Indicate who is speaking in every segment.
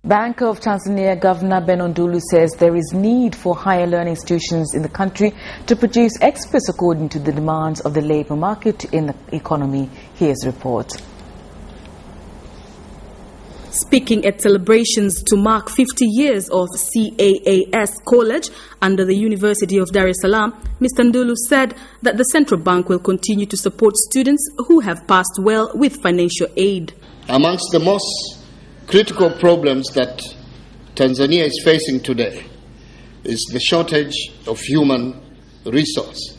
Speaker 1: Bank of Tanzania Governor Ben Ondulu says there is need for higher learning institutions in the country to produce experts according to the demands of the labour market in the economy. Here's a report.
Speaker 2: Speaking at celebrations to mark 50 years of CAAS College under the University of Dar es Salaam, Mr. Ndulu said that the central bank will continue to support students who have passed well with financial aid.
Speaker 3: Amongst the most critical problems that Tanzania is facing today is the shortage of human resource.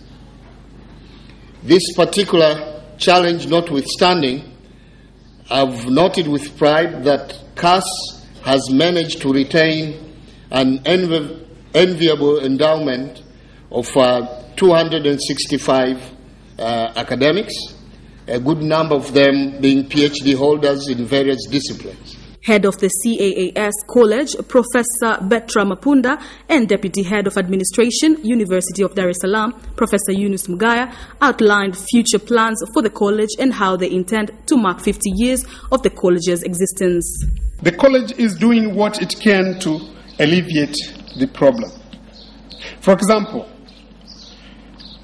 Speaker 3: This particular challenge notwithstanding, I've noted with pride that CAS has managed to retain an enviable endowment of 265 academics, a good number of them being PhD holders in various disciplines.
Speaker 2: Head of the CAAS College, Professor Betra Mapunda, and Deputy Head of Administration, University of Dar es Salaam, Professor Yunus Mugaya, outlined future plans for the college and how they intend to mark 50 years of the college's existence.
Speaker 4: The college is doing what it can to alleviate the problem. For example,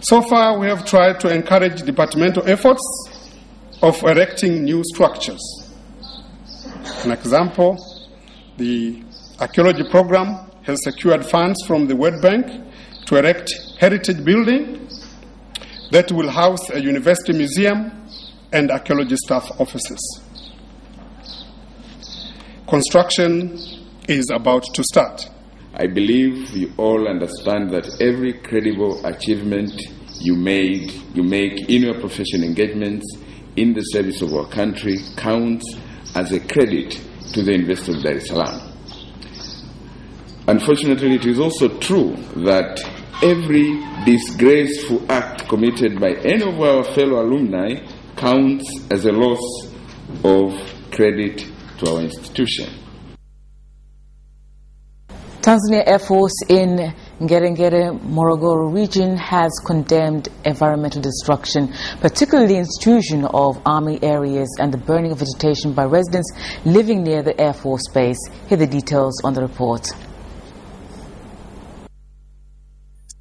Speaker 4: so far we have tried to encourage departmental efforts of erecting new structures. An example, the archaeology program has secured funds from the World Bank to erect heritage building that will house a university museum and archaeology staff offices. Construction is about to start.
Speaker 5: I believe you all understand that every credible achievement you make in your professional engagements in the service of our country counts as a credit to the University of Dar es Salaam. Unfortunately, it is also true that every disgraceful act committed by any of our fellow alumni counts as a loss of credit to our institution.
Speaker 1: Tanzania Air Force in Ngorongoro, Morogoro region has condemned environmental destruction, particularly the intrusion of army areas and the burning of vegetation by residents living near the Air Force base. Here are the details on the report.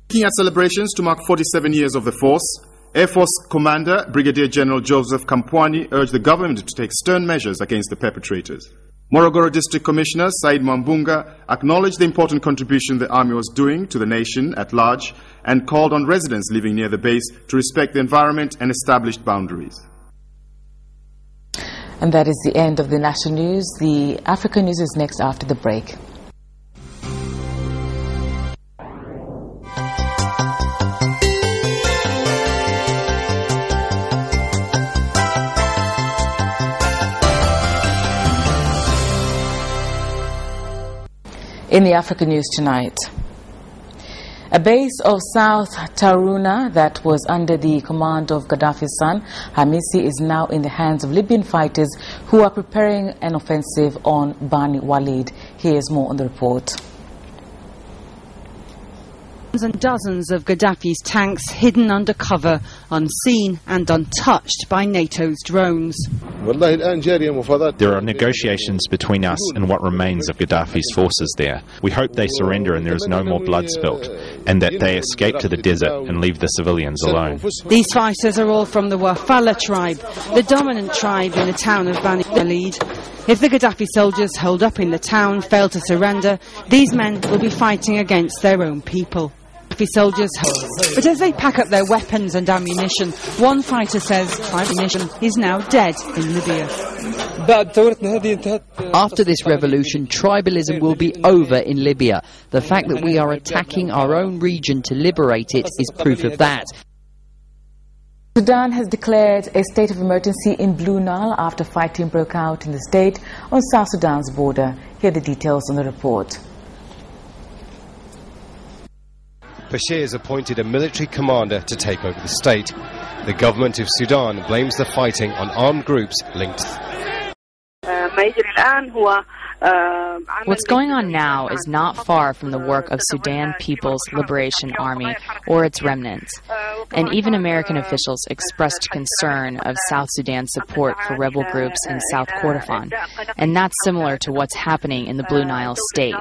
Speaker 6: Speaking at celebrations to mark 47 years of the force, Air Force Commander Brigadier General Joseph Kampwani urged the government to take stern measures against the perpetrators. Morogoro District Commissioner Said Mwambunga acknowledged the important contribution the Army was doing to the nation at large and called on residents living near the base to respect the environment and established boundaries.
Speaker 1: And that is the end of the national news. The African news is next after the break. In the African news tonight, a base of South Taruna that was under the command of Gaddafi's son, Hamisi, is now in the hands of Libyan fighters who are preparing an offensive on Bani Walid. Here's more on the report.
Speaker 7: And dozens of Gaddafi's tanks hidden under cover, unseen and untouched by NATO's drones.
Speaker 8: There are negotiations between us and what remains of Gaddafi's forces there. We hope they surrender and there is no more blood spilt, and that they escape to the desert and leave the civilians alone.
Speaker 7: These fighters are all from the Wafala tribe, the dominant tribe in the town of Bani Walid. If the Gaddafi soldiers hold up in the town fail to surrender, these men will be fighting against their own people. Soldiers, but as they pack up their weapons and ammunition, one fighter says ammunition is now dead in Libya.
Speaker 9: After this revolution, tribalism will be over in Libya. The fact that we are attacking our own region to liberate it is proof of that.
Speaker 1: Sudan has declared a state of emergency in Blue Nile after fighting broke out in the state on South Sudan's border. Here are the details on the report.
Speaker 10: Bashir has appointed a military commander to take over the state. The government of Sudan blames the fighting on armed groups linked.
Speaker 11: What's going on now is not far from the work of Sudan People's Liberation Army or its remnants. and even American officials expressed concern of South Sudan's support for rebel groups in South Kordofan, and that's similar to what's happening in the Blue Nile state.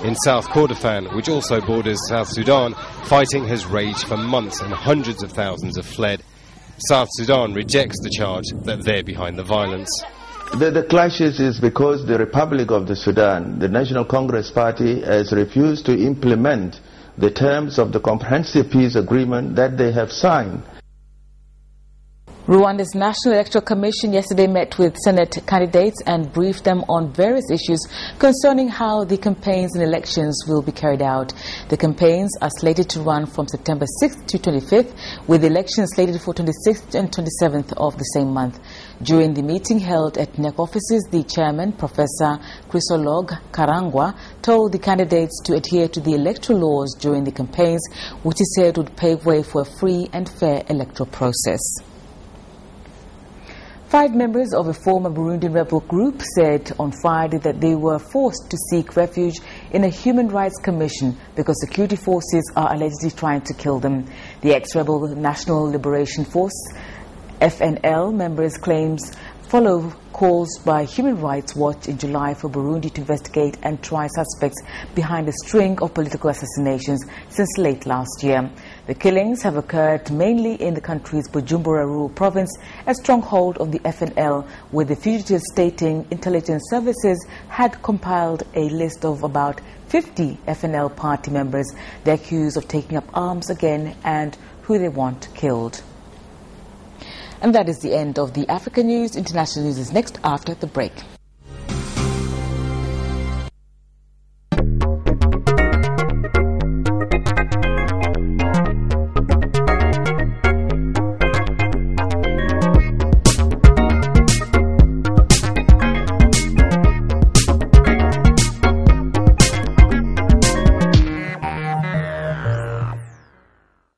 Speaker 10: In South Kordofan, which also borders South Sudan, fighting has raged for months and hundreds of thousands have fled. South Sudan rejects the charge that they're behind the violence.
Speaker 12: The clashes is because the Republic of the Sudan, the National Congress Party, has refused to implement the terms of the Comprehensive Peace Agreement that they have signed.
Speaker 1: Rwanda's National Electoral Commission yesterday met with Senate candidates and briefed them on various issues concerning how the campaigns and elections will be carried out. The campaigns are slated to run from September 6th to 25th, with elections slated for 26th and 27th of the same month. During the meeting held at NEC offices, the chairman, Professor Chrysolog Karangwa, told the candidates to adhere to the electoral laws during the campaigns, which he said would pave way for a free and fair electoral process. 5 members of a former Burundian rebel group said on Friday that they were forced to seek refuge in a human rights commission because security forces are allegedly trying to kill them. The ex-rebel National Liberation Force, FNL, members' claims follow calls by Human Rights Watch in July for Burundi to investigate and try suspects behind a string of political assassinations since late last year. The killings have occurred mainly in the country's Bujumbura rural province, a stronghold of the FNL, with the fugitives stating intelligence services had compiled a list of about 50 FNL party members they accuse of taking up arms again and who they want killed. And that is the end of the African News. International News is next after the break.